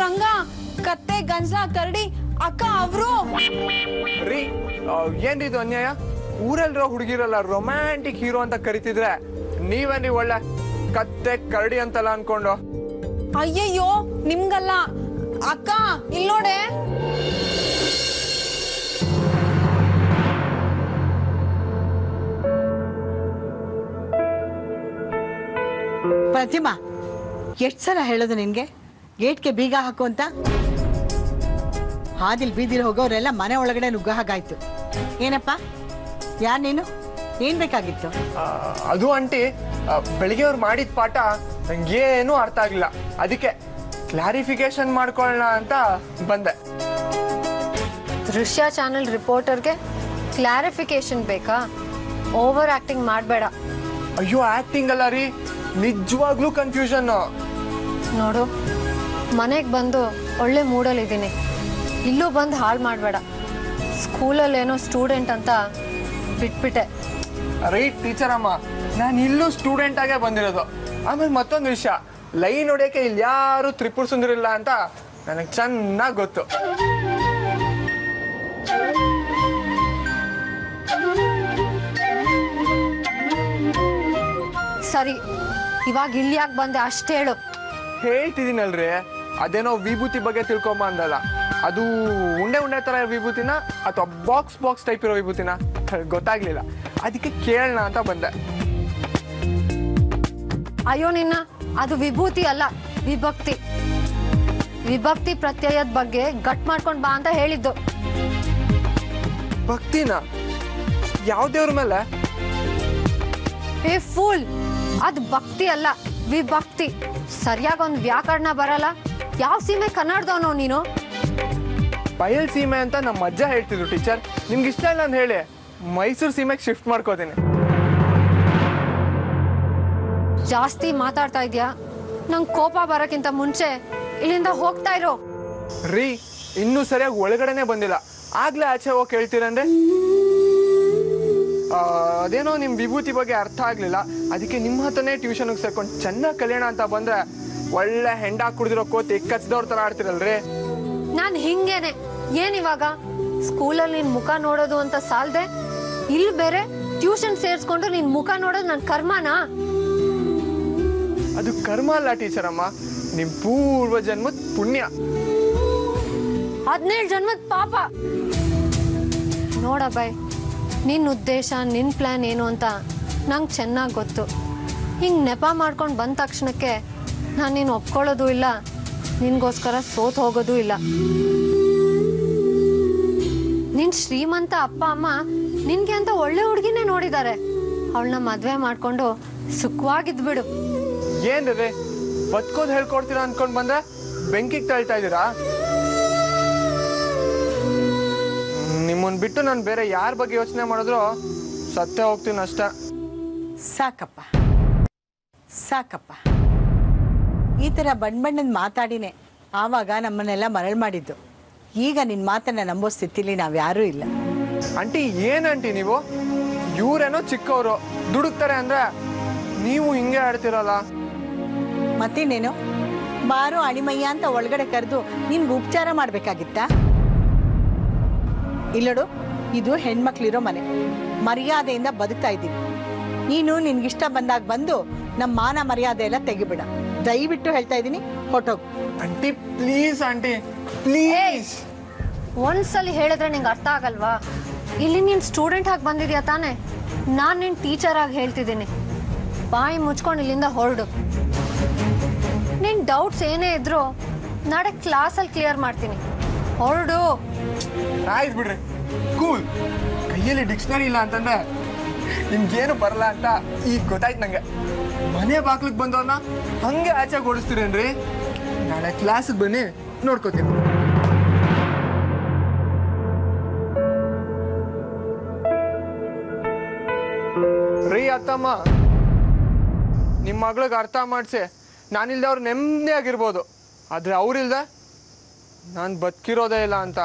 ರಂಗ ಕತ್ತೆ ಗಂಜಲ ಕರಡಿ ಅಕ್ಕ ಅವರು ರೀ ಏನಿದು ಅನ್ಯಾಯ ಊರಲ್ಲಿರೋ ಹುಡುಗಿರಲ್ಲ ರೊಮ್ಯಾಂಟಿಕ್ ಹೀರೋ ಅಂತ ಕರಿತಿದ್ರೆ ನೀವೇನ್ರಿ ಒಳ್ಳೆ ಕತ್ತೆ ಕರಡಿ ಅಂತಲ್ಲ ಅನ್ಕೊಂಡು ಅಯ್ಯಯ್ಯೋ ನಿಮ್ಗಲ್ಲ ಅಕ್ಕ ಇಲ್ಲಿ ನೋಡೆ ಪ್ರತಿಮಾ ಎಷ್ಟು ಸಲ ಹೇಳೋದು ನಿನ್ಗೆ ಗೇಟ್ಗೆ ಬೀಗ ಹಾಕು ಅಂತ ಹಾದಿಲ್ ಬೀದಿಲ್ ಹೋಗೋರೆಲ್ಲ ಮನೆ ಒಳಗಡೆ ನುಗ್ಗ ಹಾಗಾಯ್ತು ಏನಪ್ಪ ಯಾರು ನೀನು ಏನ್ ಬೇಕಾಗಿತ್ತು ಅದು ಆಂಟಿ ಬೆಳಿಗ್ಗೆ ಅವ್ರು ಮಾಡಿದ ಪಾಠ ನಂಗೇನು ಅರ್ಥ ಆಗಿಲ್ಲ ಅದಕ್ಕೆ ಕ್ಲಾರಿಫಿಕೇಶನ್ ಮಾಡ್ಕೊಳ್ಳೋಣ ಅಂತ ಬಂದೆ ದೃಶ್ಯ ಚಾನೆಲ್ ರಿಪೋರ್ಟರ್ಗೆ ಕ್ಲಾರಿಫಿಕೇಶನ್ ಬೇಕಾ ಓವರ್ ಆಕ್ಟಿಂಗ್ ಮಾಡಬೇಡ ಅಯ್ಯೋ ಆಕ್ಟಿಂಗ್ ಅಲ್ಲ ರೀ ನಿಜವಾಗ್ಲೂ ಕನ್ಫ್ಯೂಷನ್ ನೋಡು ಮನೆಗೆ ಬಂದು ಒಳ್ಳೆ ಮೂಡಲ್ಲಿ ಇದ್ದೀನಿ ಇಲ್ಲೂ ಬಂದು ಹಾಳು ಮಾಡಬೇಡ ಸ್ಕೂಲಲ್ಲಿ ಏನೋ ಸ್ಟೂಡೆಂಟ್ ಅಂತ ಬಿಟ್ಬಿಟ್ಟೆ ರೈಟ್ ಟೀಚರ್ ಅಮ್ಮ ನಾನು ಇಲ್ಲೂ ಸ್ಟೂಡೆಂಟ್ ಆಗೇ ಬಂದಿರೋದು ಆಮೇಲೆ ಮತ್ತೊಂದು ವಿಷಯ ಲೈನ್ ಹೊಡಿಯೋಕೆ ಇಲ್ಲಿ ಯಾರು ತ್ರಿಪುರ ಸುಂದರಿಲ್ಲ ಅಂತ ನನಗೆ ಚೆನ್ನಾಗಿ ಗೊತ್ತು ಸರಿ ಇವಾಗ ಇಲ್ಲಿ ಯಾಕೆ ಬಂದೆ ಅಷ್ಟು ಹೇಳು ಹೇಳ್ತಿದ್ದೀನಲ್ರಿ ಅದೇನೋ ವಿಭೂತಿ ಬಗ್ಗೆ ತಿಳ್ಕೊಂಬ ಅಂದಲ್ಲ ಅದು ಉಂಡೆ ಉಂಡೆ ತರ ವಿಭೂತಿನ ಅಥವಾ ಬಾಕ್ಸ್ ಟೈಪ್ ಇರೋ ವಿಭೂತಿನ ಗೊತ್ತಾಗ್ಲಿಲ್ಲ ಅದಕ್ಕೆ ಕೇಳೋಣ ಅಂತ ಬಂದೆ ಅಯ್ಯೋ ನಿನ್ನ ಅದು ವಿಭೂತಿ ಅಲ್ಲ ವಿಭಕ್ತಿ ವಿಭಕ್ತಿ ಪ್ರತ್ಯಯದ ಬಗ್ಗೆ ಗಟ್ ಮಾಡ್ಕೊಂಡ್ ಬಾ ಅಂತ ಹೇಳಿದ್ದು ಭಕ್ತಿನ ಯಾವ ದೇವ್ರ ಮೇಲೆ ಹೇ ಫೂಲ್ ಅದು ಭಕ್ತಿ ಅಲ್ಲ ವಿಭಕ್ತಿ ಸರಿಯಾಗಿ ಒಂದು ವ್ಯಾಕರಣ ಬರಲ್ಲ ಯಾವ ಸೀಮೆ ಕನ್ನಡದವನೋ ನೀನು ಬಯಲ್ ಸೀಮೆ ಅಂತ ನಮ್ಮ ಅಜ್ಜ ಹೇಳ್ತಿದ್ರು ಟೀಚರ್ ನಿಮ್ಗೆ ಇಷ್ಟ ಇಲ್ಲ ಅಂತ ಹೇಳಿ ಮೈಸೂರು ಸೀಮೆಗೆ ಶಿಫ್ಟ್ ಮಾಡ್ಕೋತೀನಿ ಜಾಸ್ತಿ ಮಾತಾಡ್ತಾ ಇದ್ಯಾ ನಂಗೆ ಕೋಪ ಬರೋಕ್ಕಿಂತ ಮುಂಚೆ ಇಲ್ಲಿಂದ ಹೋಗ್ತಾ ಇರೋ ರೀ ಇನ್ನೂ ಸರಿಯಾಗಿ ಒಳಗಡೆನೆ ಬಂದಿಲ್ಲ ಆಗ್ಲೇ ಆಚೆ ಹೋಗಿ ಕೇಳ್ತೀರಂದ್ರೆ ಅದೇನೋ ನಿಮ್ ವಿಭೂತಿ ಬಗ್ಗೆ ಅರ್ಥ ಆಗ್ಲಿಲ್ಲ ಅದಕ್ಕೆ ನಿಮ್ಮ ಹತ್ರನೇ ಟ್ಯೂಷನ್ಗೆ ಸೇರ್ಕೊಂಡು ಚೆನ್ನಾಗಿ ಕಲಿಯೋಣ ಅಂತ ಬಂದ್ರೆ ಒಳ್ಳೆ ಹೆಂಡ ಕುಡಿದಿರೋ ಕೋತಿ ಕಚ್ದವ್ರ ತರ ಆಡ್ತಿರಲ್ರಿ ನಾನ್ ಹಿಂಗೇನೆ ಏನಿವಾಗ ಸ್ಕೂಲಲ್ಲಿ ನಿನ್ ಮುಖ ನೋಡೋದು ಅಂತ ಸಾಲ್ದೆ ಇಲ್ಲಿ ಬೇರೆ ಟ್ಯೂಷನ್ ಸೇರ್ಸ್ಕೊಂಡು ನಿನ್ ಮುಖ ನೋಡೋದು ನನ್ ಕರ್ಮನಾ ಅದು ಕರ್ಮ ಅಲ್ಲ ಟೀಚರ್ ಅಮ್ಮ ನಿಮ್ ಪೂರ್ವ ಜನ್ಮದ ಪುಣ್ಯ 17 ಜನ್ಮದ ಪಾಪ ನೋಡ ಬಾಯ್ ನಿನ್ ಉದ್ದೇಶ ನಿನ್ ಪ್ಲಾನ್ ಏನು ಅಂತ ನಂಗೆ ಚೆನ್ನಾಗಿ ಗೊತ್ತು ಹಿಂಗ್ ನೆಪ ಮಾಡ್ಕೊಂಡು ಬಂದ ತಕ್ಷಣಕ್ಕೆ ನಾನು ನೀನು ಒಪ್ಕೊಳ್ಳೋದು ಇಲ್ಲ ನಿನ್ಗೋಸ್ಕರ ಸೋತ್ ಹೋಗೋದು ಇಲ್ಲ ನಿನ್ ಶ್ರೀಮಂತ ಅಪ್ಪ ಅಮ್ಮ ನಿನ್ಗೆ ಅಂತ ಒಳ್ಳೆ ಹುಡುಗಿನೇ ನೋಡಿದ್ದಾರೆ ಅವಳನ್ನ ಮದ್ವೆ ಮಾಡ್ಕೊಂಡು ಸುಖವಾಗಿದ್ಬಿಡು ಏನ್ರಿ ಬದುಕೋದು ಹೇಳ್ಕೊಡ್ತೀರಾ ಅನ್ಕೊಂಡ್ ಬಂದ್ರೆ ಬೆಂಕಿಗೆ ತಳ್ತಾ ಇದ್ದೀರಾ ನಿಮ್ಮನ್ ಬಿಟ್ಟು ನಾನು ಬೇರೆ ಯಾರ ಬಗ್ಗೆ ಯೋಚನೆ ಮಾಡಿದ್ರು ಸತ್ತೇ ಹೋಗ್ತೀನಿ ಅಷ್ಟ ಸಾಕಪ್ಪ ಸಾಕಪ್ಪ ಈ ಥರ ಬಣ್ಣದ ಮಾತಾಡಿನೇ ಆವಾಗ ನಮ್ಮನ್ನೆಲ್ಲ ಮರಳು ಮಾಡಿದ್ದು ಈಗ ನಿನ್ನ ಮಾತನ್ನ ನಂಬೋ ಸ್ಥಿತಿಲಿ ನಾವ್ಯಾರೂ ಇಲ್ಲ ಆಂಟಿ ಏನಂಟಿ ನೀವು ಇವ್ರೇನೋ ಚಿಕ್ಕವರು ದುಡುಕ್ತಾರೆ ಅಂದ್ರೆ ನೀವು ಹಿಂಗೆ ಆಡ್ತಿರಲ್ಲ ಮತ್ತಿನ್ನೇನು ಬಾರೋ ಅಣಿಮಯ್ಯ ಅಂತ ಒಳಗಡೆ ಕರೆದು ನಿನ್ಗೆ ಉಪಚಾರ ಮಾಡ್ಬೇಕಾಗಿತ್ತಾ ಇಲ್ಲೋಡು ಇದು ಹೆಣ್ಮಕ್ಳಿರೋ ಮನೆ ಮರ್ಯಾದೆಯಿಂದ ಬದುಕ್ತಾ ಇದ್ದೀವಿ ನೀನು ನಿನ್ಗಿಷ್ಟ ಬಂದಾಗ ಬಂದು ನಮ್ಮ ಮಾನ ಮರ್ಯಾದೆ ಎಲ್ಲ ತೆಗಿಬಿಡ ದಯವಿಟ್ಟು ಹೇಳ್ತಾ ಇದ್ದೀನಿ ಹೊಟ್ಟೋಗು ಆಂಟಿ ಪ್ಲೀಸ್ ಆಂಟಿ ಪ್ಲೀಸ್ ಒಂದ್ಸಲಿ ಹೇಳಿದ್ರೆ ನಿಂಗೆ ಅರ್ಥ ಆಗಲ್ವಾ ಇಲ್ಲಿ ನೀನ್ ಸ್ಟೂಡೆಂಟ್ ಆಗಿ ಬಂದಿದ್ಯಾ ತಾನೆ ನಾನ್ ನಿನ್ ಟೀಚರ್ ಆಗಿ ಹೇಳ್ತಿದ್ದೀನಿ ಬಾಯಿ ಮುಚ್ಕೊಂಡು ಇಲ್ಲಿಂದ ಹೊರಡು ನಿನ್ ಡೌಟ್ಸ್ ಏನೇ ಇದ್ರು ನಾಳೆ ಕ್ಲಾಸಲ್ಲಿ ಕ್ಲಿಯರ್ ಮಾಡ್ತೀನಿ ಹೊರಡು ಆಯ್ತು ಬಿಡ್ರಿ ಕೂಲ್ ಕೈಯಲ್ಲಿ ಡಿಕ್ಷನರಿ ಇಲ್ಲ ಅಂತಂದ್ರೆ ನಿಮ್ಗೇನು ಬರಲ್ಲ ಅಂತ ಈಗ ಗೊತ್ತಾಯ್ತು ನಂಗೆ ಮನೆ ಬಾಗ್ಲಿಗೆ ಬಂದವ್ರನ್ನ ಹಂಗೆ ಆಚೆ ಓಡಿಸ್ತೀರೇನ್ರಿ ನಾಳೆ ಕ್ಲಾಸಿಗೆ ಬನ್ನಿ ನೋಡ್ಕೋತೀನಿ ರೀ ಅತ್ತಮ್ಮ ನಿಮ್ಮ ಮಗಳಿಗೆ ಅರ್ಥ ಮಾಡಿಸಿ ನಾನಿಲ್ದೆ ಅವ್ರು ನೆಮ್ಮದಿಯಾಗಿರ್ಬೋದು ಆದರೆ ಅವ್ರಿಲ್ದೆ ನಾನು ಬದುಕಿರೋದೇ ಇಲ್ಲ ಅಂತ